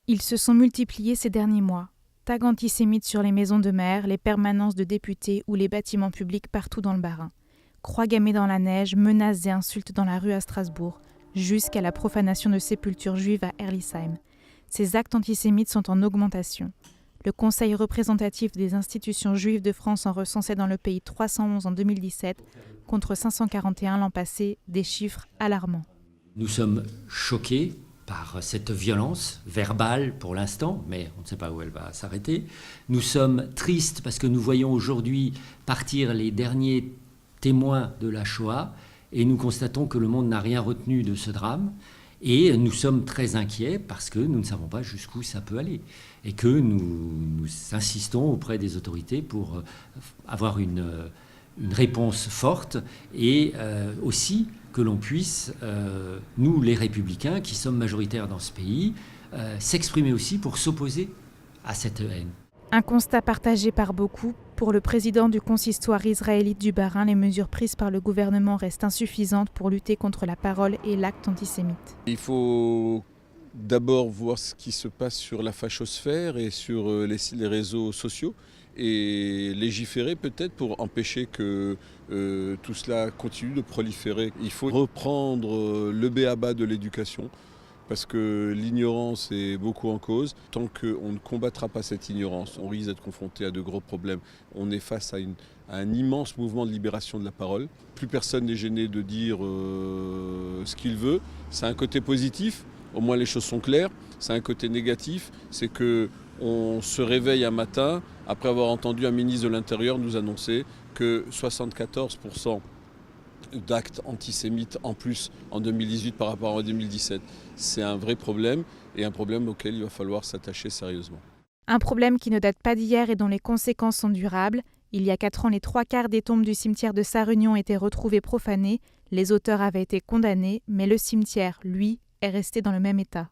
Ils se sont multipliés ces derniers mois. Tags antisémites sur les maisons de maires, les permanences de députés ou les bâtiments publics partout dans le Bas-Rhin. Croix gammées dans la neige, menaces et insultes dans la rue à Strasbourg, jusqu'à la profanation de sépultures juives à Herlisheim. Ces actes antisémites sont en augmentation. Le Conseil représentatif des institutions juives de France en recensait dans le pays 311 en 2017, contre 541 l'an passé, des chiffres alarmants. Nous sommes choqués par cette violence verbale pour l'instant, mais on ne sait pas où elle va s'arrêter. Nous sommes tristes parce que nous voyons aujourd'hui partir les derniers témoins de la Shoah et nous constatons que le monde n'a rien retenu de ce drame. Et nous sommes très inquiets parce que nous ne savons pas jusqu'où ça peut aller et que nous insistons auprès des autorités pour avoir une réponse forte et aussi que l'on puisse, nous les républicains qui sommes majoritaires dans ce pays, s'exprimer aussi pour s'opposer à cette haine. Un constat partagé par beaucoup. Pour le président du consistoire israélite du Bas-Rhin, les mesures prises par le gouvernement restent insuffisantes pour lutter contre la parole et l'acte antisémite. Il faut d'abord voir ce qui se passe sur la fachosphère et sur les réseaux sociaux et légiférer peut-être pour empêcher que tout cela continue de proliférer. Il faut reprendre le b.a.-ba de l'éducation parce que l'ignorance est beaucoup en cause. Tant qu'on ne combattra pas cette ignorance, on risque d'être confronté à de gros problèmes. On est face à un immense mouvement de libération de la parole. Plus personne n'est gêné de dire ce qu'il veut. C'est un côté positif, au moins les choses sont claires. C'est un côté négatif, c'est qu'on se réveille un matin après avoir entendu un ministre de l'Intérieur nous annoncer que 74% d'actes antisémites en plus en 2018 par rapport à 2017. C'est un vrai problème et un problème auquel il va falloir s'attacher sérieusement. Un problème qui ne date pas d'hier et dont les conséquences sont durables. Il y a 4 ans, les 3/4 des tombes du cimetière de Sarre-Union étaient retrouvées profanées. Les auteurs avaient été condamnés, mais le cimetière, lui, est resté dans le même état.